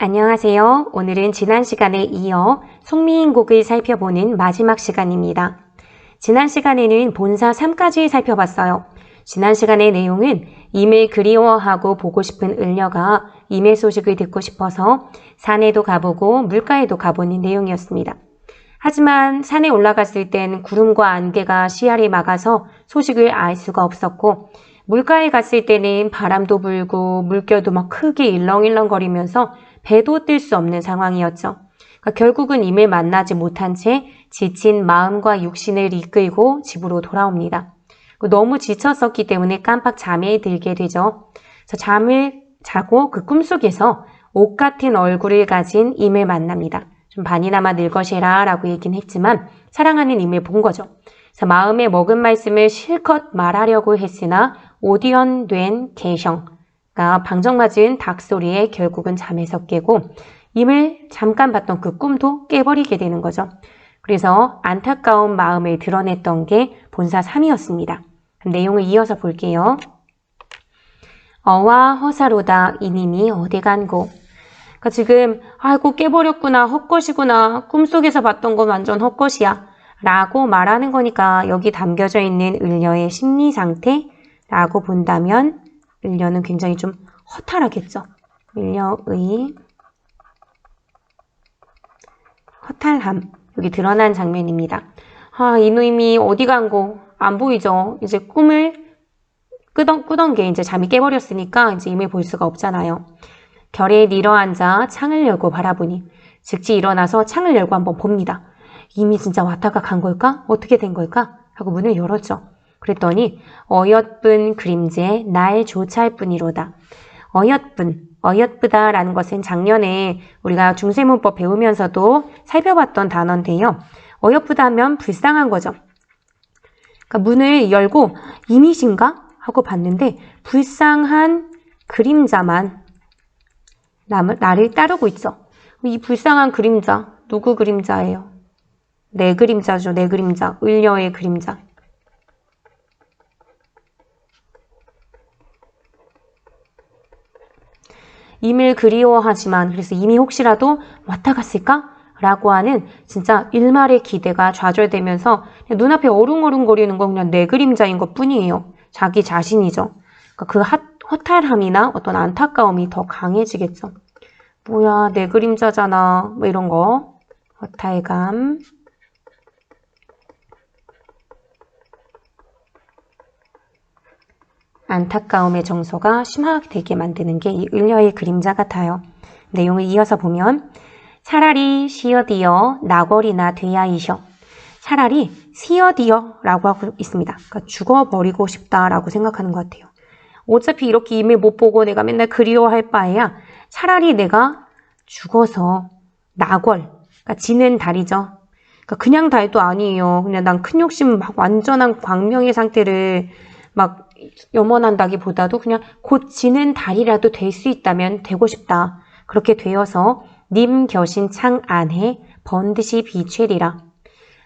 안녕하세요. 오늘은 지난 시간에 이어 송미인곡을 살펴보는 마지막 시간입니다. 지난 시간에는 본사 3까지 살펴봤어요. 지난 시간의 내용은 임을 그리워하고 보고 싶은 을녀가 임의 소식을 듣고 싶어서 산에도 가보고 물가에도 가보는 내용이었습니다. 하지만 산에 올라갔을 땐 구름과 안개가 시야를 막아서 소식을 알 수가 없었고, 물가에 갔을 때는 바람도 불고 물결도 막 크게 일렁일렁거리면서 배도 뜰 수 없는 상황이었죠. 그러니까 결국은 임을 만나지 못한 채 지친 마음과 육신을 이끌고 집으로 돌아옵니다. 너무 지쳤었기 때문에 깜빡 잠에 들게 되죠. 그래서 잠을 자고 그 꿈속에서 옷 같은 얼굴을 가진 임을 만납니다. 좀 반이나마 늙으시라 라고 얘기는 했지만 사랑하는 임을 본 거죠. 그래서 마음에 먹은 말씀을 실컷 말하려고 했으나 오디언된 개형, 그러니까 방정맞은 닭소리에 결국은 잠에서 깨고 임을 잠깐 봤던 그 꿈도 깨버리게 되는 거죠. 그래서 안타까운 마음을 드러냈던 게 본사 3이었습니다. 내용을 이어서 볼게요. 어와 허사로다 이님이 어디 간고. 그러니까 지금 아이고 깨버렸구나, 헛것이구나, 꿈속에서 봤던 건 완전 헛것이야 라고 말하는 거니까 여기 담겨져 있는 을녀의 심리 상태라고 본다면 을녀는 굉장히 좀 허탈하겠죠. 을녀의 허탈함, 여기 드러난 장면입니다. 이놈이 어디 간고 안 보이죠. 이제 꿈을 꾸던 게 이제 잠이 깨버렸으니까 이제 임을 볼 수가 없잖아요. 결에 내려앉아 창을 열고 바라보니 즉시 일어나서 창을 열고 한번 봅니다. 이미 진짜 왔다가 간 걸까? 어떻게 된 걸까? 하고 문을 열었죠. 그랬더니 어엿분 그림자에 날 조차할 뿐이로다. 어엿부다라는 것은 작년에 우리가 중세문법 배우면서도 살펴봤던 단어인데요. 어엿부다 하면 불쌍한 거죠. 그러니까 문을 열고 이미신가? 하고 봤는데 불쌍한 그림자만 나를 따르고 있어. 이 불쌍한 그림자, 누구 그림자예요? 내 그림자죠, 내 그림자. 을녀의 그림자. 임을 그리워하지만, 그래서 임이 혹시라도 왔다 갔을까? 라고 하는 진짜 일말의 기대가 좌절되면서 눈앞에 어릉어릉거리는 건 그냥 내 그림자인 것 뿐이에요. 자기 자신이죠. 그러니까 그 허탈함이나 어떤 안타까움이 더 강해지겠죠. 뭐야, 내 그림자잖아. 뭐 이런 거. 허탈감. 안타까움의 정서가 심화되게 만드는 게 이 을녀의 그림자 같아요. 내용을 이어서 보면 차라리 시어디어 나궐이나 되야이셔. 차라리 시어디어 라고 하고 있습니다. 그러니까 죽어버리고 싶다라고 생각하는 것 같아요. 어차피 이렇게 임을 못 보고 내가 맨날 그리워할 바에야 차라리 내가 죽어서 나궐, 그러니까 지는 달이죠. 그러니까 그냥 달도 아니에요. 그냥 난 큰 욕심 막 완전한 광명의 상태를 막 염원한다기보다도 그냥 곧 지는 달이라도 될 수 있다면 되고 싶다. 그렇게 되어서 님 겨신 창 안에 번듯이 비추리라.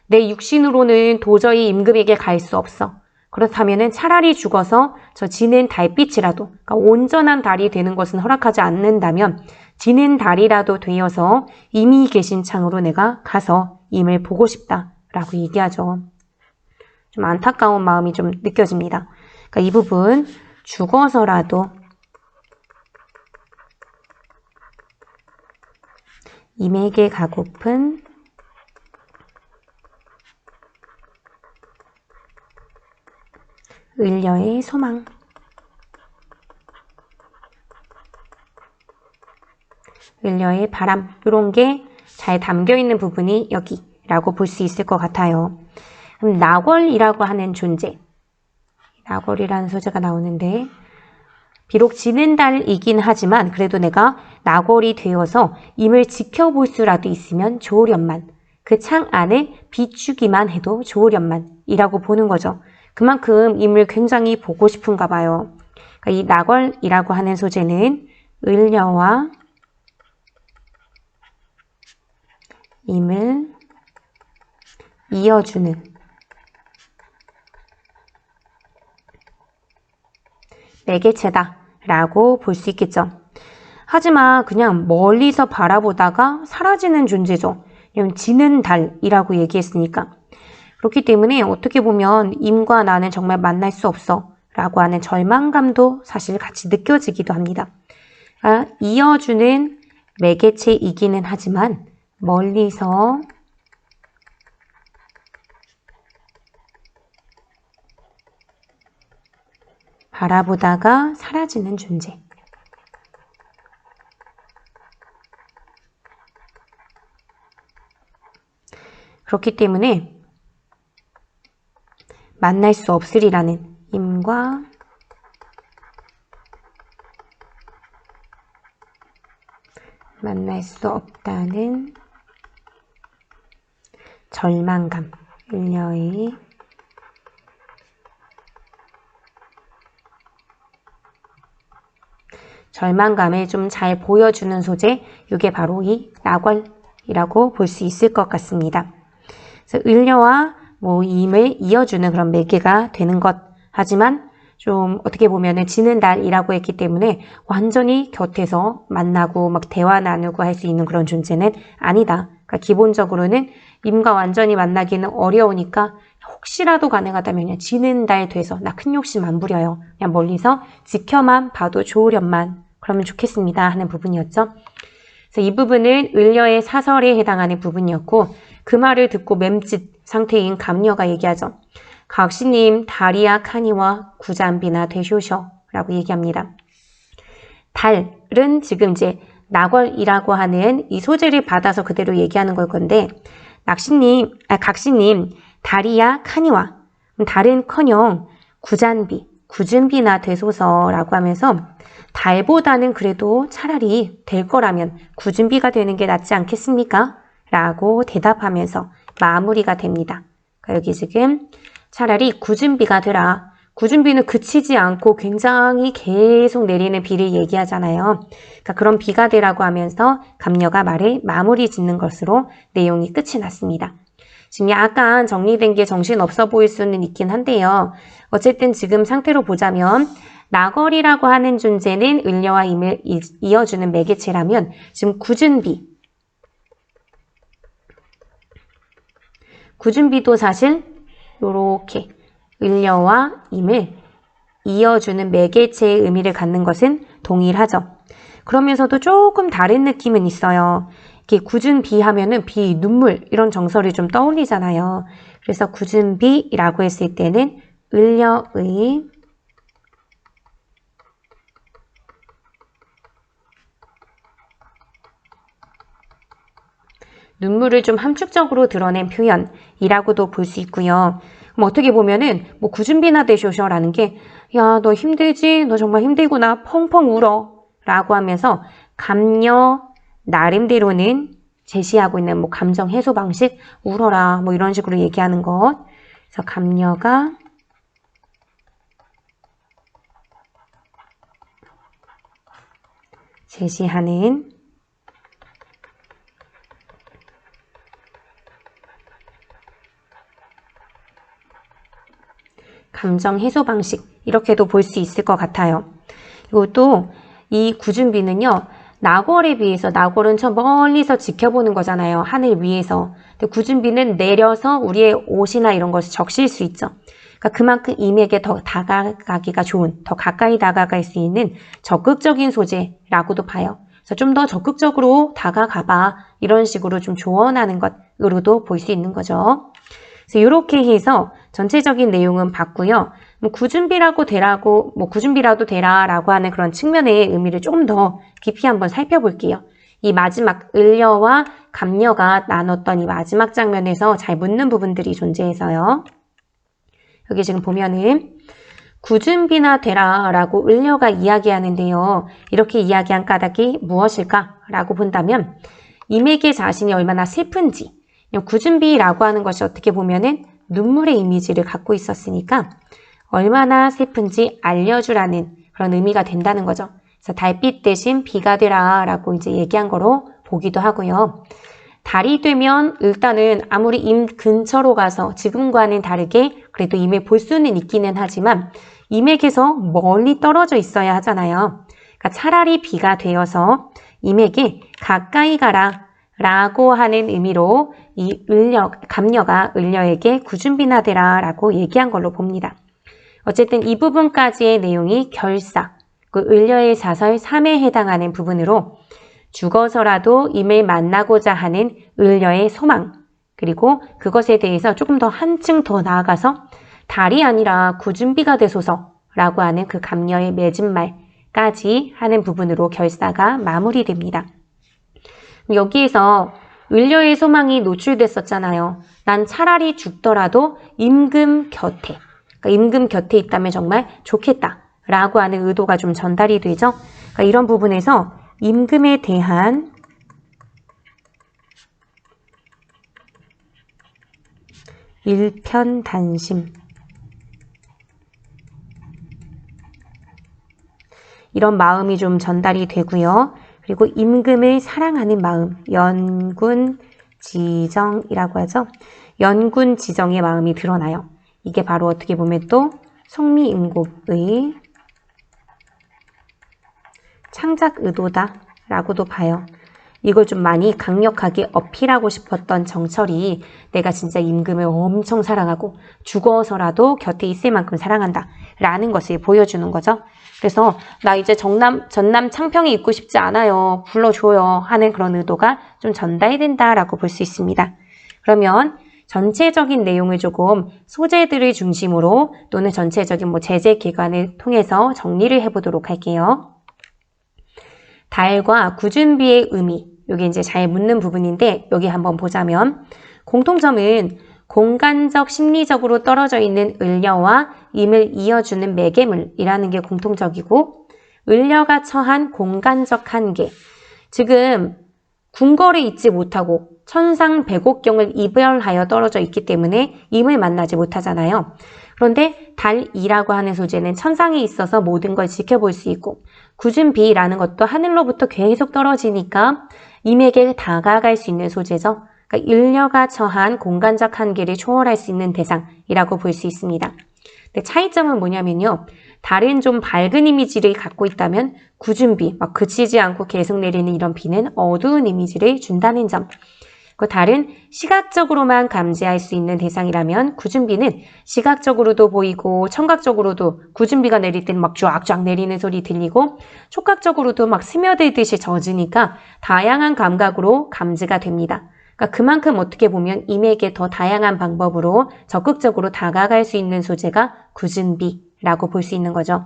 내 육신으로는 도저히 임금에게 갈 수 없어. 그렇다면 차라리 죽어서 저 지는 달빛이라도, 그러니까 온전한 달이 되는 것은 허락하지 않는다면 지는 달이라도 되어서 임이 계신 창으로 내가 가서 임을 보고 싶다라고 얘기하죠. 좀 안타까운 마음이 좀 느껴집니다. 그러니까 이 부분 죽어서라도 임에게 가고픈 을녀의 소망. 을녀의 바람. 이런 게 잘 담겨있는 부분이 여기라고 볼 수 있을 것 같아요. 그럼 나궐이라고 하는 존재. 나궐이라는 소재가 나오는데 비록 지는 달이긴 하지만 그래도 내가 나궐이 되어서 임을 지켜볼 수라도 있으면 좋으련만. 그 창 안에 비추기만 해도 좋으련만 이라고 보는 거죠. 그만큼 임을 굉장히 보고 싶은가 봐요. 그러니까 이 나궐이라고 하는 소재는 을녀와 임을 이어주는 매개체다 라고 볼 수 있겠죠. 하지만 그냥 멀리서 바라보다가 사라지는 존재죠. 이런 지는 달이라고 얘기했으니까. 그렇기 때문에 어떻게 보면 임과 나는 정말 만날 수 없어 라고 하는 절망감도 사실 같이 느껴지기도 합니다. 이어주는 매개체이기는 하지만 멀리서 바라보다가 사라지는 존재. 그렇기 때문에 만날 수 없으리라는 임과 만날 수 없다는 절망감, 을려의 절망감을 좀 잘 보여주는 소재, 이게 바로 이 나궐이라고 볼 수 있을 것 같습니다. 그래서 을려와 임을 이어주는 그런 매개가 되는 것. 하지만 좀 어떻게 보면은 지는 달이라고 했기 때문에 완전히 곁에서 만나고 막 대화 나누고 할 수 있는 그런 존재는 아니다. 그러니까 기본적으로는 임과 완전히 만나기는 어려우니까 혹시라도 가능하다면 그냥 지는 달 돼서 나 큰 욕심 안 부려요. 그냥 멀리서 지켜만 봐도 좋으련만 그러면 좋겠습니다 하는 부분이었죠. 그래서 이 부분은 을려의 사설에 해당하는 부분이었고 그 말을 듣고 맴짓 상태인 감녀가 얘기하죠. 각시님 달이야 카니와 구잔비나 되쇼셔 라고 얘기합니다. 달은 지금 이제 나궐이라고 하는 이 소재를 받아서 그대로 얘기하는 걸 건데 각시님 달이야 카니와 달은커녕 구잔비 구준비나 되소서라고 하면서 달보다는 그래도 차라리 될 거라면 구준비가 되는 게 낫지 않겠습니까? 라고 대답하면서 마무리가 됩니다. 그러니까 여기 지금 차라리 구준비가 되라. 구준비는 그치지 않고 굉장히 계속 내리는 비를 얘기하잖아요. 그러니까 그런 비가 되라고 하면서 감녀가 말을 마무리 짓는 것으로 내용이 끝이 났습니다. 지금 약간 정리된 게 정신없어 보일 수는 있긴 한데요. 어쨌든 지금 상태로 보자면 나궐이라고 하는 존재는 을려와 임을 이어주는 매개체라면 지금 구준비도 사실 이렇게 을려와 임을 이어주는 매개체의 의미를 갖는 것은 동일하죠. 그러면서도 조금 다른 느낌은 있어요. 이렇게 구준비 하면은 비, 눈물 이런 정서를 좀 떠올리잖아요. 그래서 구준비라고 했을 때는 을려의 눈물을 좀 함축적으로 드러낸 표현이라고도 볼 수 있고요. 그럼 어떻게 보면은 구준비나 되쇼셔라는 게 야, 너 힘들지? 너 정말 힘들구나. 펑펑 울어. 라고 하면서 감녀 나름대로는 제시하고 있는 감정 해소 방식 울어라 이런 식으로 얘기하는 것. 그래서 감녀가 제시하는 감정 해소 방식 이렇게도 볼 수 있을 것 같아요. 이것도 이 구준비는요. 나궐에 비해서 나궐은 저 멀리서 지켜보는 거잖아요. 하늘 위에서. 근데 구준비는 내려서 우리의 옷이나 이런 것을 적실 수 있죠. 그러니까 그만큼 임에게 더 다가가기가 좋은, 더 가까이 다가갈 수 있는 적극적인 소재라고도 봐요. 그래서 좀 더 적극적으로 다가가봐 이런 식으로 좀 조언하는 것으로도 볼 수 있는 거죠. 그래서 이렇게 해서 전체적인 내용은 봤고요. 구준비라도 되라라고 하는 그런 측면의 의미를 조금 더 깊이 한번 살펴볼게요. 이 마지막 을려와 감녀가 나눴던 이 마지막 장면에서 잘 묻는 부분들이 존재해서요. 여기 지금 보면은 구준비나 되라라고 을려가 이야기하는데요. 이렇게 이야기한 까닭이 무엇일까라고 본다면 임에게 자신이 얼마나 슬픈지 구준비라고 하는 것이 어떻게 보면은 눈물의 이미지를 갖고 있었으니까 얼마나 슬픈지 알려주라는 그런 의미가 된다는 거죠. 그래서 달빛 대신 비가 되라 라고 이제 얘기한 거로 보기도 하고요. 달이 되면 일단은 아무리 임 근처로 가서 지금과는 다르게 그래도 임을 볼 수는 있기는 하지만 임에게서 멀리 떨어져 있어야 하잖아요. 그러니까 차라리 비가 되어서 임에게 가까이 가라 라고 하는 의미로 이 감녀가 을려에게 구준비나 되라 라고 얘기한 걸로 봅니다. 어쨌든 이 부분까지의 내용이 결사, 그 을려의 사설 3에 해당하는 부분으로 죽어서라도 임을 만나고자 하는 을려의 소망, 그리고 그것에 대해서 조금 더 한층 더 나아가서 달이 아니라 구준비가 되소서라고 하는 그 감녀의 맺은 말까지 하는 부분으로 결사가 마무리됩니다. 여기에서 을려의 소망이 노출됐었잖아요. 난 차라리 죽더라도 임금 곁에, 그러니까 임금 곁에 있다면 정말 좋겠다라고 하는 의도가 좀 전달이 되죠. 그러니까 이런 부분에서 임금에 대한 일편단심, 이런 마음이 좀 전달이 되고요. 그리고 임금을 사랑하는 마음, 연군지정이라고 하죠. 연군지정의 마음이 드러나요. 이게 바로 어떻게 보면 또 송미임곡의 창작 의도다라고도 봐요. 이걸 좀 많이 강력하게 어필하고 싶었던 정철이 내가 진짜 임금을 엄청 사랑하고 죽어서라도 곁에 있을 만큼 사랑한다 라는 것을 보여주는 거죠. 그래서 나 이제 전남 창평에 있고 싶지 않아요. 불러줘요 하는 그런 의도가 좀 전달된다라고 볼 수 있습니다. 그러면 전체적인 내용을 조금 소재들을 중심으로 또는 전체적인 제재 기관을 통해서 정리를 해보도록 할게요. 달과 구준비의 의미, 이게 이제 잘 묻는 부분인데 여기 한번 보자면 공통점은 공간적 심리적으로 떨어져 있는 을려와 임을 이어주는 매개물이라는 게 공통적이고 을려가 처한 공간적 한계, 지금 궁궐에 있지 못하고 천상백옥경을 이별하여 떨어져 있기 때문에 임을 만나지 못하잖아요. 그런데 달이라고 하는 소재는 천상에 있어서 모든 걸 지켜볼 수 있고 구준비라는 것도 하늘로부터 계속 떨어지니까 임에게 다가갈 수 있는 소재죠. 그러니까 을려가 처한 공간적 한계를 초월할 수 있는 대상이라고 볼 수 있습니다. 근데 차이점은 뭐냐면요. 달은 좀 밝은 이미지를 갖고 있다면 구준비, 막 그치지 않고 계속 내리는 이런 비는 어두운 이미지를 준다는 점. 그 달은 시각적으로만 감지할 수 있는 대상이라면 구준비는 시각적으로도 보이고 청각적으로도 구준비가 내릴 때는 막 쫙쫙 내리는 소리 들리고 촉각적으로도 막 스며들듯이 젖으니까 다양한 감각으로 감지가 됩니다. 그러니까 그만큼 어떻게 보면 임에게 더 다양한 방법으로 적극적으로 다가갈 수 있는 소재가 구준비라고 볼 수 있는 거죠.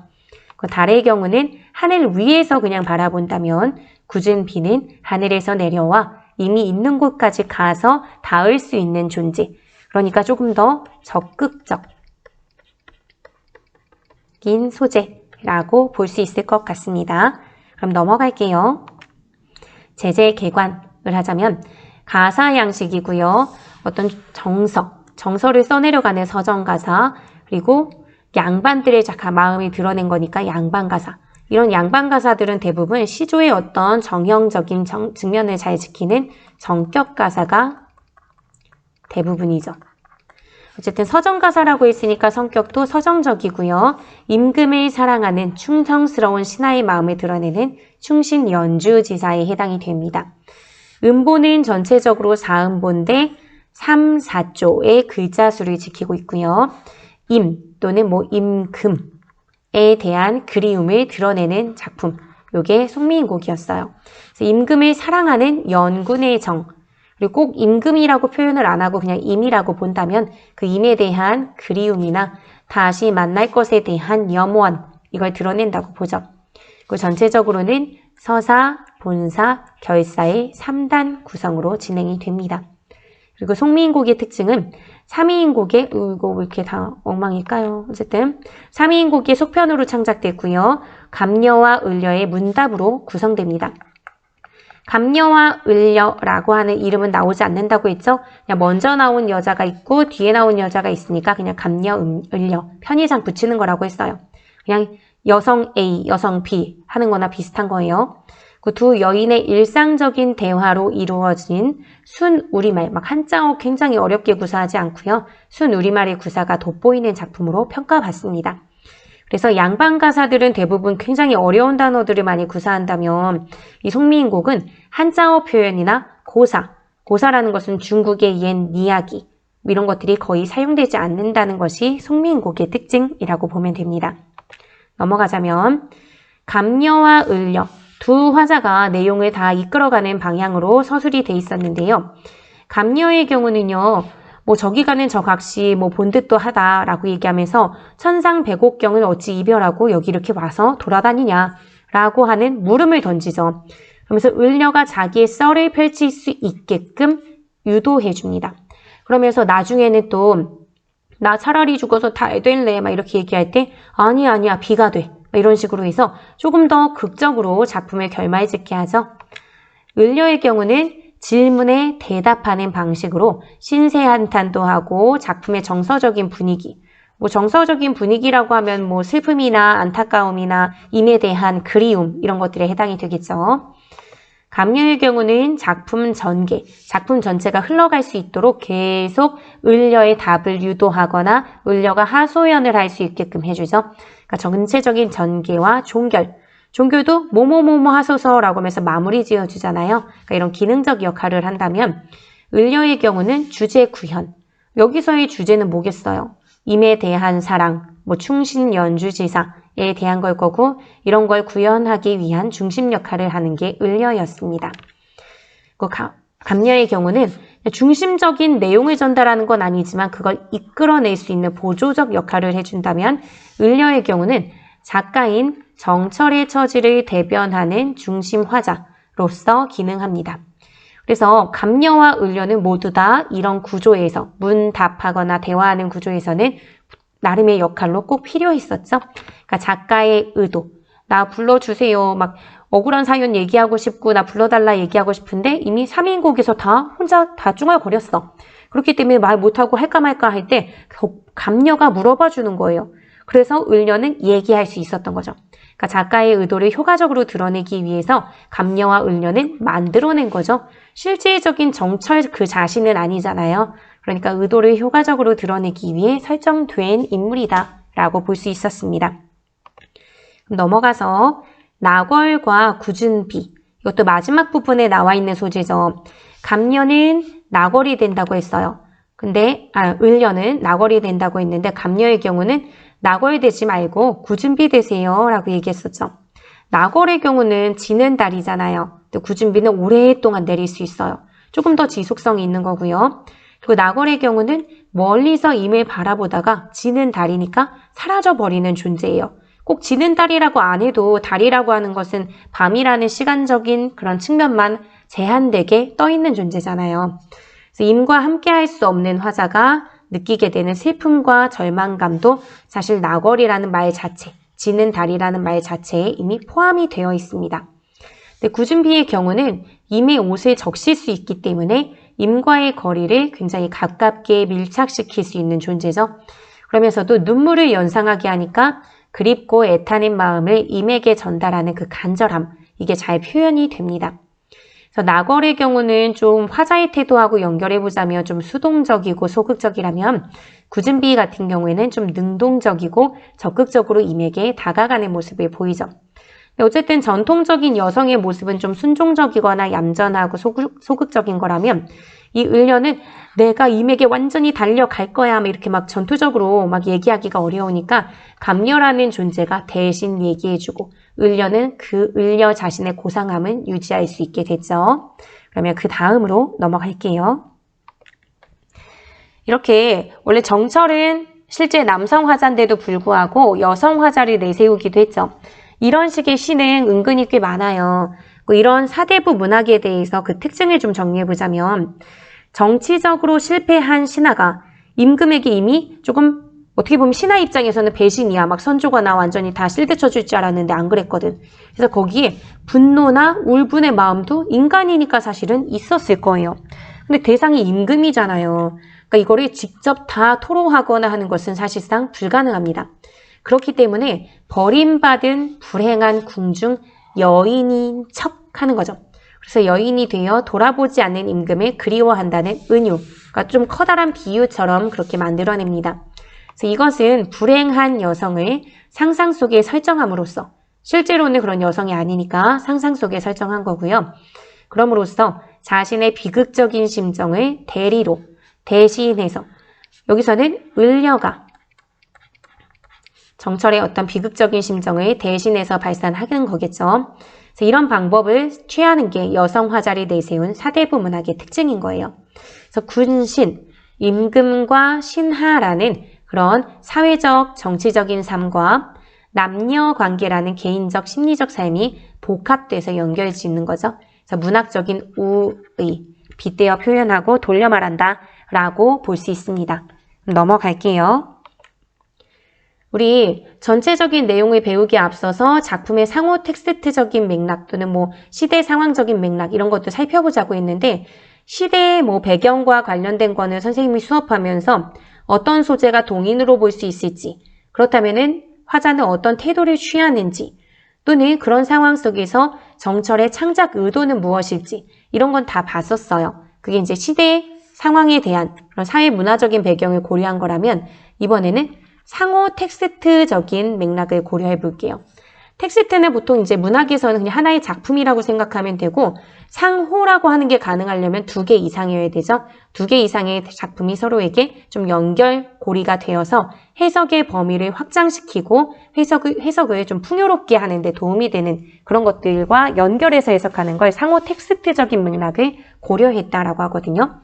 그 달의 경우는 하늘 위에서 그냥 바라본다면 구준비는 하늘에서 내려와 이미 있는 곳까지 가서 닿을 수 있는 존재. 그러니까 조금 더 적극적인 소재라고 볼 수 있을 것 같습니다. 그럼 넘어갈게요. 제재 개관을 하자면 가사 양식이고요. 어떤 정서를 써내려가는 서정가사, 그리고 양반들의 마음이 드러낸 거니까 양반가사. 이런 양반가사들은 대부분 시조의 어떤 정형적인 측면을 잘 지키는 정격가사가 대부분이죠. 어쨌든 서정가사라고 했으니까 성격도 서정적이고요. 임금을 사랑하는 충성스러운 신하의 마음을 드러내는 충신연주지사에 해당이 됩니다. 음보는 전체적으로 4음보인데 3, 4조의 글자 수를 지키고 있고요. 임 또는 임금에 대한 그리움을 드러내는 작품. 요게 송미인곡이었어요. 임금을 사랑하는 연군의 정. 그리고 꼭 임금이라고 표현을 안 하고 그냥 임이라고 본다면 그 임에 대한 그리움이나 다시 만날 것에 대한 염원, 이걸 드러낸다고 보죠. 그 전체적으로는 서사, 본사, 결사의 3단 구성으로 진행이 됩니다. 그리고 송미인곡의 특징은 3위인곡의 이거 왜 이렇게 다 엉망일까요? 어쨌든 3위인곡의 속편으로 창작됐고요. 감녀와 을려의 문답으로 구성됩니다. 감녀와 을려라고 하는 이름은 나오지 않는다고 했죠? 그냥 먼저 나온 여자가 있고 뒤에 나온 여자가 있으니까 그냥 감녀, 을려 편의상 붙이는 거라고 했어요. 그냥 여성 A, 여성 B 하는 거나 비슷한 거예요. 그 두 여인의 일상적인 대화로 이루어진 순우리말, 막 한자어 굉장히 어렵게 구사하지 않고요. 순우리말의 구사가 돋보이는 작품으로 평가받습니다. 그래서 양반 가사들은 대부분 굉장히 어려운 단어들을 많이 구사한다면 이 송미인곡은 한자어 표현이나 고사라는 것은 중국의 옛 이야기 이런 것들이 거의 사용되지 않는다는 것이 송미인곡의 특징이라고 보면 됩니다. 넘어가자면 감녀와 을녀 두 화자가 내용을 다 이끌어가는 방향으로 서술이 돼 있었는데요. 감녀의 경우는요. 저기 가는 저 각시 본 듯도 하다라고 얘기하면서 천상백옥경을 어찌 이별하고 여기 이렇게 와서 돌아다니냐라고 하는 물음을 던지죠. 그러면서 을녀가 자기의 썰을 펼칠 수 있게끔 유도해 줍니다. 그러면서 나중에는 또 나 차라리 죽어서 달 될래 막 이렇게 얘기할 때 아니야 비가 돼 이런 식으로 해서 조금 더 극적으로 작품을 결말짓게 하죠. 을녀의 경우는 질문에 대답하는 방식으로 신세한탄도 하고 작품의 정서적인 분위기 정서적인 분위기라고 하면 슬픔이나 안타까움이나 임에 대한 그리움 이런 것들에 해당이 되겠죠. 감녀의 경우는 작품 전개, 작품 전체가 흘러갈 수 있도록 계속 을녀의 답을 유도하거나 을녀가 하소연을 할 수 있게끔 해주죠. 그러니까 전체적인 전개와 종결도 뭐뭐뭐뭐 하소서라고 하면서 마무리 지어주잖아요. 그러니까 이런 기능적 역할을 한다면 을녀의 경우는 주제 구현. 여기서의 주제는 뭐겠어요? 임에 대한 사랑, 충신연주지사에 대한 걸 거고 이런 걸 구현하기 위한 중심 역할을 하는 게 을녀였습니다. 감녀의 경우는 중심적인 내용을 전달하는 건 아니지만 그걸 이끌어낼 수 있는 보조적 역할을 해준다면 을녀의 경우는 작가인 정철의 처지를 대변하는 중심 화자로서 기능합니다. 그래서 감녀와 을녀는 모두 다 이런 구조에서 문답하거나 대화하는 구조에서는 나름의 역할로 꼭 필요했었죠. 그러니까 작가의 의도, 나 불러주세요. 막 억울한 사연 얘기하고 싶고 나 불러달라 얘기하고 싶은데 이미 3인곡에서 다 혼자 다 쭝얼거렸어. 그렇기 때문에 말 못하고 할까 말까 할 때 감녀가 물어봐 주는 거예요. 그래서 을녀는 얘기할 수 있었던 거죠. 그러니까 작가의 의도를 효과적으로 드러내기 위해서 감녀와 을녀는 만들어낸 거죠. 실질적인 정철 그 자신은 아니잖아요. 그러니까 의도를 효과적으로 드러내기 위해 설정된 인물이다 라고 볼 수 있었습니다. 넘어가서 나궐과 구준비 이것도 마지막 부분에 나와 있는 소재죠. 감녀는 나궐이 된다고 했어요. 근데 을녀는 나궐이 된다고 했는데 감녀의 경우는 나궐 되지 말고 구준비 되세요 라고 얘기했었죠. 나궐의 경우는 지는 달이잖아요. 또 구준비는 오랫동안 내릴 수 있어요. 조금 더 지속성이 있는 거고요. 그리고 나궐의 경우는 멀리서 임을 바라보다가 지는 달이니까 사라져버리는 존재예요. 꼭 지는 달이라고 안 해도 달이라고 하는 것은 밤이라는 시간적인 그런 측면만 제한되게 떠있는 존재잖아요. 그래서 임과 함께 할 수 없는 화자가 느끼게 되는 슬픔과 절망감도 사실 나궐이라는 말 자체, 지는 달이라는 말 자체에 이미 포함이 되어 있습니다. 근데 구준비의 경우는 임의 옷을 적실 수 있기 때문에 임과의 거리를 굉장히 가깝게 밀착시킬 수 있는 존재죠. 그러면서도 눈물을 연상하게 하니까 그립고 애타는 마음을 임에게 전달하는 그 간절함, 이게 잘 표현이 됩니다. 그래서 나궐의 경우는 좀 화자의 태도하고 연결해보자면 좀 수동적이고 소극적이라면 구준비 같은 경우에는 좀 능동적이고 적극적으로 임에게 다가가는 모습을 보이죠. 어쨌든 전통적인 여성의 모습은 좀 순종적이거나 얌전하고 소극적인 거라면 이 을녀는 내가 임에게 완전히 달려갈 거야 이렇게 막 전투적으로 막 얘기하기가 어려우니까 감녀라는 존재가 대신 얘기해주고 을녀는 그 을녀 자신의 고상함은 유지할 수 있게 됐죠. 그러면 그 다음으로 넘어갈게요. 이렇게 원래 정철은 실제 남성 화자인데도 불구하고 여성 화자를 내세우기도 했죠. 이런 식의 시는 은근히 꽤 많아요. 이런 사대부 문학에 대해서 그 특징을 좀 정리해보자면 정치적으로 실패한 신하가 임금에게 이미 조금 어떻게 보면 신하 입장에서는 배신이야. 막 선조거나 완전히 다 실드 쳐줄 줄 알았는데 안 그랬거든. 그래서 거기에 분노나 울분의 마음도 인간이니까 사실은 있었을 거예요. 근데 대상이 임금이잖아요. 그러니까 이거를 직접 다 토로하거나 하는 것은 사실상 불가능합니다. 그렇기 때문에 버림받은 불행한 궁중 여인인 척 하는 거죠. 그래서 여인이 되어 돌아보지 않는 임금을 그리워한다는 은유, 그러니까 좀 커다란 비유처럼 그렇게 만들어냅니다. 그래서 이것은 불행한 여성을 상상 속에 설정함으로써 실제로는 그런 여성이 아니니까 상상 속에 설정한 거고요. 그럼으로써 자신의 비극적인 심정을 대리로 대신해서 여기서는 을려가 정철의 어떤 비극적인 심정을 대신해서 발산하는 거겠죠. 그래서 이런 방법을 취하는 게 여성 화자를 내세운 사대부 문학의 특징인 거예요. 그래서 군신, 임금과 신하라는 그런 사회적, 정치적인 삶과 남녀 관계라는 개인적, 심리적 삶이 복합돼서 연결짓는 거죠. 그래서 문학적인 우의, 빗대어 표현하고 돌려 말한다 라고 볼 수 있습니다. 넘어갈게요. 우리 전체적인 내용을 배우기에 앞서서 작품의 상호 텍스트적인 맥락 또는 시대 상황적인 맥락 이런 것도 살펴보자고 했는데 시대의 배경과 관련된 거는 선생님이 수업하면서 어떤 소재가 동인으로 볼 수 있을지 그렇다면은 화자는 어떤 태도를 취하는지 또는 그런 상황 속에서 정철의 창작 의도는 무엇일지 이런 건 다 봤었어요. 그게 이제 시대 상황에 대한 그런 사회 문화적인 배경을 고려한 거라면 이번에는 상호 텍스트적인 맥락을 고려해 볼게요. 텍스트는 보통 이제 문학에서는 그냥 하나의 작품이라고 생각하면 되고 상호라고 하는 게 가능하려면 2개 이상이어야 되죠. 2개 이상의 작품이 서로에게 좀 연결고리가 되어서 해석의 범위를 확장시키고 해석을 좀 풍요롭게 하는 데 도움이 되는 그런 것들과 연결해서 해석하는 걸 상호 텍스트적인 맥락을 고려했다라고 하거든요.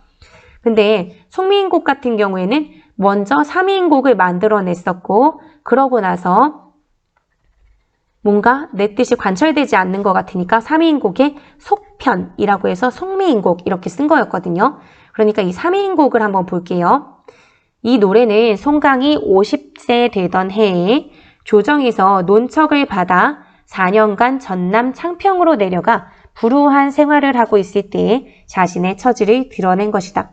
근데 송미인곡 같은 경우에는 먼저 3인곡을 만들어냈었고 그러고 나서 뭔가 내 뜻이 관철되지 않는 것 같으니까 3인곡의 속편이라고 해서 송미인곡 이렇게 쓴 거였거든요. 그러니까 이 3인곡을 한번 볼게요. 이 노래는 송강이 50세 되던 해에 조정에서 논척을 받아 4년간 전남 창평으로 내려가 불우한 생활을 하고 있을 때 자신의 처지를 드러낸 것이다.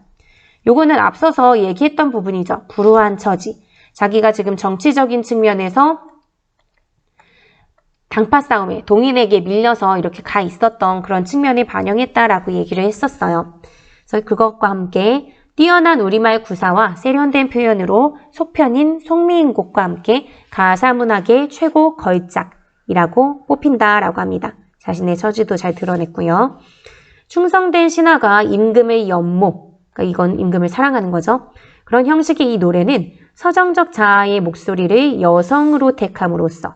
요거는 앞서서 얘기했던 부분이죠. 불우한 처지. 자기가 지금 정치적인 측면에서 당파 싸움에 동인에게 밀려서 이렇게 가 있었던 그런 측면을 반영했다라고 얘기를 했었어요. 그래서 그것과 함께 뛰어난 우리말 구사와 세련된 표현으로 속편인 송미인곡과 함께 가사문학의 최고 걸작이라고 뽑힌다라고 합니다. 자신의 처지도 잘 드러냈고요. 충성된 신하가 임금의 연모, 그러니까 이건 임금을 사랑하는 거죠. 그런 형식의 이 노래는 서정적 자아의 목소리를 여성으로 택함으로써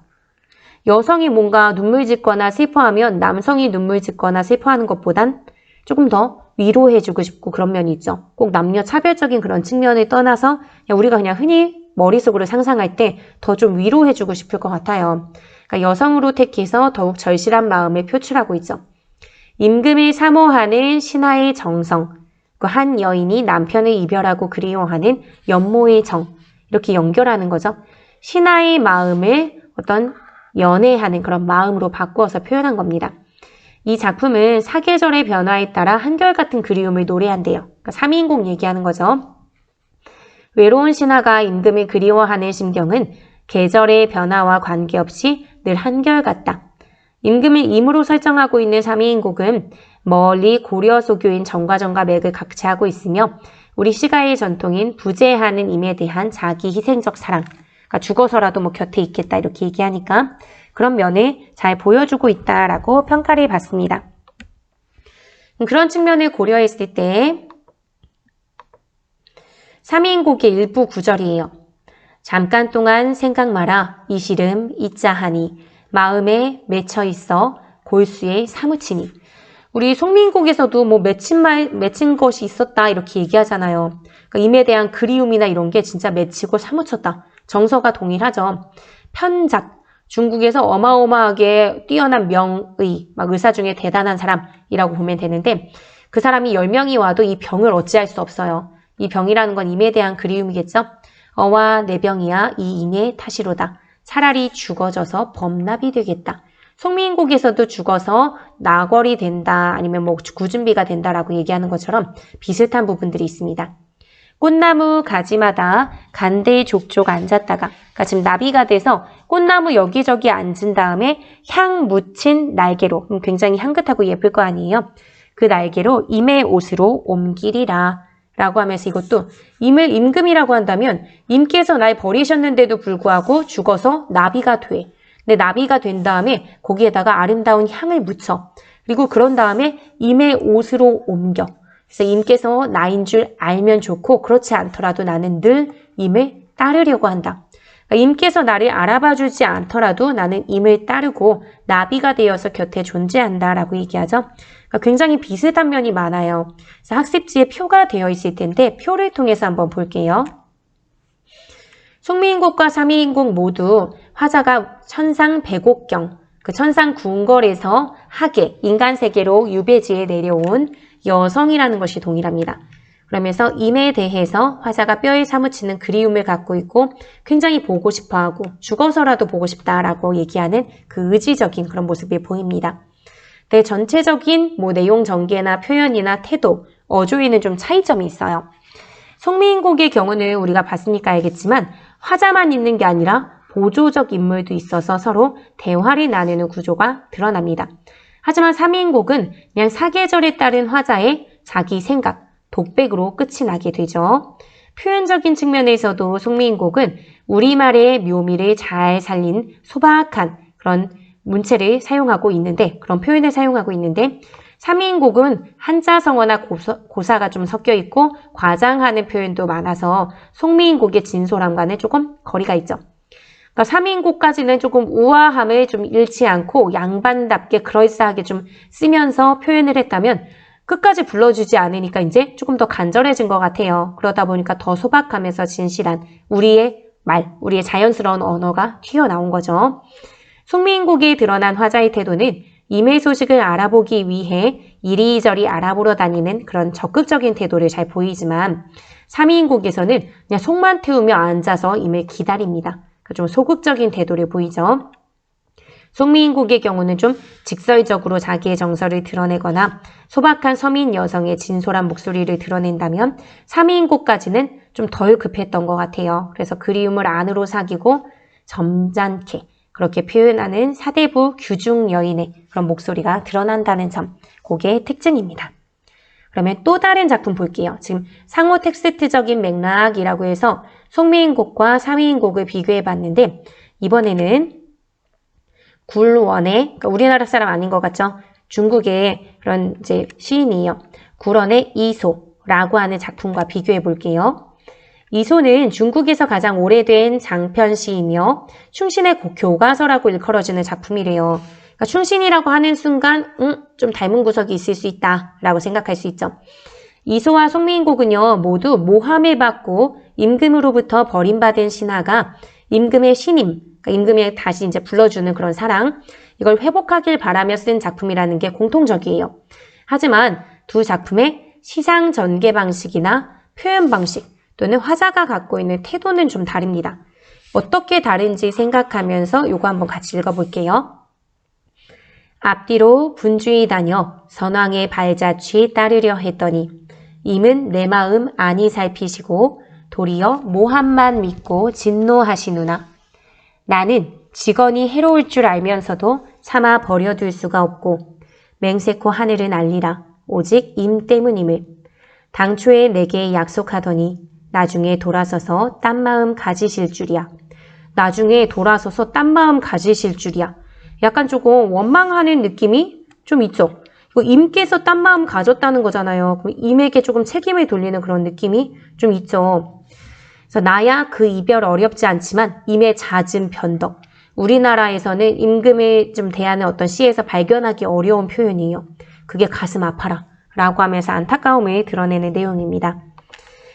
여성이 뭔가 눈물 짓거나 슬퍼하면 남성이 눈물 짓거나 슬퍼하는 것보단 조금 더 위로해주고 싶고 그런 면이 있죠. 꼭 남녀 차별적인 그런 측면을 떠나서 우리가 그냥 흔히 머릿속으로 상상할 때 더 좀 위로해주고 싶을 것 같아요. 그러니까 여성으로 택해서 더욱 절실한 마음을 표출하고 있죠. 임금을 사모하는 신하의 정성, 그 한 여인이 남편을 이별하고 그리워하는 연모의 정, 이렇게 연결하는 거죠. 신하의 마음을 어떤 연애하는 그런 마음으로 바꾸어서 표현한 겁니다. 이 작품은 사계절의 변화에 따라 한결같은 그리움을 노래한대요. 그러니까 3인곡 얘기하는 거죠. 외로운 신하가 임금을 그리워하는 심경은 계절의 변화와 관계없이 늘 한결같다. 임금을 임으로 설정하고 있는 3인곡은 멀리 고려소교인 정과정과 맥을 각취하고 있으며 우리 시가의 전통인 부재하는 임에 대한 자기 희생적 사랑, 그러니까 죽어서라도 곁에 있겠다 이렇게 얘기하니까 그런 면을 잘 보여주고 있다라고 평가를 받습니다. 그런 측면을 고려했을 때 3인곡의 일부 구절이에요. 잠깐 동안 생각 마라 이 시름 이자하니 마음에 맺혀 있어 골수에 사무치니. 우리 송미인곡에서도 맺힌 것이 있었다 이렇게 얘기하잖아요. 그러니까 임에 대한 그리움이나 이런 게 진짜 맺히고 사무쳤다. 정서가 동일하죠. 편작, 중국에서 어마어마하게 뛰어난 명의, 의사 중에 대단한 사람이라고 보면 되는데 그 사람이 10명이 와도 이 병을 어찌할 수 없어요. 이 병이라는 건 임에 대한 그리움이겠죠. 어와 내 병이야 이 임의 탓이로다. 차라리 죽어져서 범납이 되겠다. 송미인곡에서도 죽어서 나궐이 된다 아니면 구준비가 된다라고 얘기하는 것처럼 비슷한 부분들이 있습니다. 꽃나무 가지마다 간대족족 앉았다가 그러니까 지금 나비가 돼서 꽃나무 여기저기 앉은 다음에 향 묻힌 날개로 굉장히 향긋하고 예쁠 거 아니에요. 그 날개로 임의 옷으로 옮기리라 라고 하면서 이것도 임을 임금이라고 한다면 임께서 날 버리셨는데도 불구하고 죽어서 나비가 돼. 근데 나비가 된 다음에 거기에다가 아름다운 향을 묻혀. 그리고 그런 다음에 임의 옷으로 옮겨. 그래서 임께서 나인 줄 알면 좋고 그렇지 않더라도 나는 늘 임을 따르려고 한다. 그러니까 임께서 나를 알아봐 주지 않더라도 나는 임을 따르고 나비가 되어서 곁에 존재한다라고 얘기하죠. 그러니까 굉장히 비슷한 면이 많아요. 그래서 학습지에 표가 되어 있을 텐데 표를 통해서 한번 볼게요. 송미인곡과 삼위인곡 모두 화자가 천상 백옥경, 그 천상 궁궐에서 하계, 인간 세계로 유배지에 내려온 여성이라는 것이 동일합니다. 그러면서 임에 대해서 화자가 뼈에 사무치는 그리움을 갖고 있고 굉장히 보고 싶어하고 죽어서라도 보고 싶다라고 얘기하는 그 의지적인 그런 모습이 보입니다. 네, 전체적인 내용 전개나 표현이나 태도, 어조에는 좀 차이점이 있어요. 송미인곡의 경우는 우리가 봤으니까 알겠지만 화자만 있는 게 아니라 보조적 인물도 있어서 서로 대화를 나누는 구조가 드러납니다. 하지만 삼위인곡은 그냥 사계절에 따른 화자의 자기 생각, 독백으로 끝이 나게 되죠. 표현적인 측면에서도 송미인곡은 우리말의 묘미를 잘 살린 소박한 그런 문체를 사용하고 있는데, 그런 표현을 사용하고 있는데, 삼위인곡은 한자성어나 고사가 좀 섞여 있고 과장하는 표현도 많아서 송미인곡의 진솔함과는 조금 거리가 있죠. 그러니까 삼위인곡까지는 조금 우아함을 좀 잃지 않고 양반답게 그럴싸하게 좀 쓰면서 표현을 했다면 끝까지 불러주지 않으니까 이제 조금 더 간절해진 것 같아요. 그러다 보니까 더 소박하면서 진실한 우리의 말, 우리의 자연스러운 언어가 튀어나온 거죠. 송미인곡에 드러난 화자의 태도는 임의 소식을 알아보기 위해 이리저리 알아보러 다니는 그런 적극적인 태도를 잘 보이지만 삼위인곡에서는 그냥 속만 태우며 앉아서 임을 기다립니다. 좀 소극적인 태도를 보이죠. 송미인곡의 경우는 좀 직설적으로 자기의 정서를 드러내거나 소박한 서민 여성의 진솔한 목소리를 드러낸다면 삼위인곡까지는 좀 덜 급했던 것 같아요. 그래서 그리움을 안으로 사귀고 점잖게 그렇게 표현하는 사대부 규중 여인의 그런 목소리가 드러난다는 점, 그게 특징입니다. 그러면 또 다른 작품 볼게요. 지금 상호 텍스트적인 맥락이라고 해서 송미인곡과 삼위인곡을 비교해 봤는데 이번에는 굴원의, 그러니까 우리나라 사람 아닌 것 같죠? 중국의 그런 이제 시인이에요. 굴원의 이소라고 하는 작품과 비교해 볼게요. 이소는 중국에서 가장 오래된 장편시이며 충신의 교과서라고 일컬어지는 작품이래요. 그러니까 충신이라고 하는 순간 좀 닮은 구석이 있을 수 있다라고 생각할 수 있죠. 이소와 송미인곡은요 모두 모함을 받고 임금으로부터 버림받은 신하가 임금의 신임, 그러니까 임금이 다시 이제 불러주는 그런 사랑, 이걸 회복하길 바라며 쓴 작품이라는 게 공통적이에요. 하지만 두 작품의 시상 전개 방식이나 표현 방식 또는 화자가 갖고 있는 태도는 좀 다릅니다. 어떻게 다른지 생각하면서 요거 한번 같이 읽어볼게요. 앞뒤로 분주히 다녀 선왕의 발자취 따르려 했더니 임은 내 마음 안이 살피시고 도리어 모함만 믿고 진노하시누나. 나는 직언이 해로울 줄 알면서도 차마 버려둘 수가 없고 맹세코 하늘은 알리라 오직 임 때문임을. 당초에 내게 약속하더니 나중에 돌아서서 딴 마음 가지실 줄이야. 나중에 돌아서서 딴 마음 가지실 줄이야. 약간 조금 원망하는 느낌이 좀 있죠. 이거 임께서 딴 마음 가졌다는 거잖아요. 그럼 임에게 조금 책임을 돌리는 그런 느낌이 좀 있죠. 그래서 나야 그 이별 어렵지 않지만 임의 잦은 변덕. 우리나라에서는 임금을 좀 대하는 어떤 시에서 발견하기 어려운 표현이에요. 그게 가슴 아파라 라고 하면서 안타까움을 드러내는 내용입니다.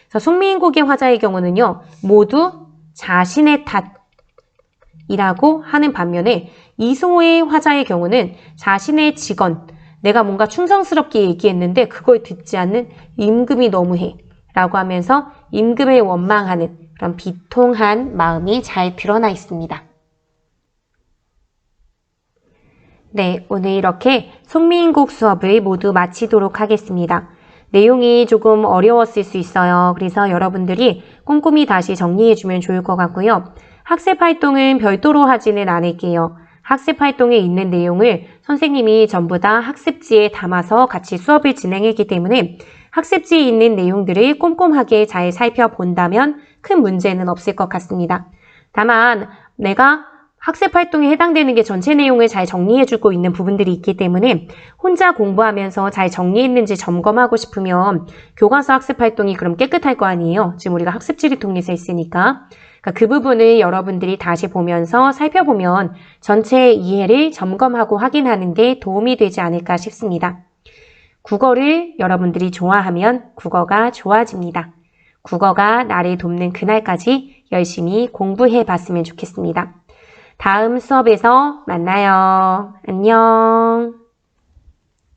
그래서 송미인곡의 화자의 경우는요. 모두 자신의 탓이라고 하는 반면에 이소의 화자의 경우는 자신의 직언, 내가 뭔가 충성스럽게 얘기했는데 그걸 듣지 않는 임금이 너무해 라고 하면서 임금을 원망하는 그런 비통한 마음이 잘 드러나 있습니다. 네, 오늘 이렇게 송미인곡 수업을 모두 마치도록 하겠습니다. 내용이 조금 어려웠을 수 있어요. 그래서 여러분들이 꼼꼼히 다시 정리해주면 좋을 것 같고요. 학습 활동은 별도로 하지는 않을게요. 학습 활동에 있는 내용을 선생님이 전부 다 학습지에 담아서 같이 수업을 진행했기 때문에 학습지에 있는 내용들을 꼼꼼하게 잘 살펴본다면 큰 문제는 없을 것 같습니다. 다만 내가 학습 활동에 해당되는 게 전체 내용을 잘 정리해주고 있는 부분들이 있기 때문에 혼자 공부하면서 잘 정리했는지 점검하고 싶으면 교과서 학습 활동이 그럼 깨끗할 거 아니에요. 지금 우리가 학습지를 통해서 했으니까. 그러니까 그 부분을 여러분들이 다시 보면서 살펴보면 전체 이해를 점검하고 확인하는 데 도움이 되지 않을까 싶습니다. 국어를 여러분들이 좋아하면 국어가 좋아집니다. 국어가 나를 돕는 그날까지 열심히 공부해 봤으면 좋겠습니다. 다음 수업에서 만나요. 안녕.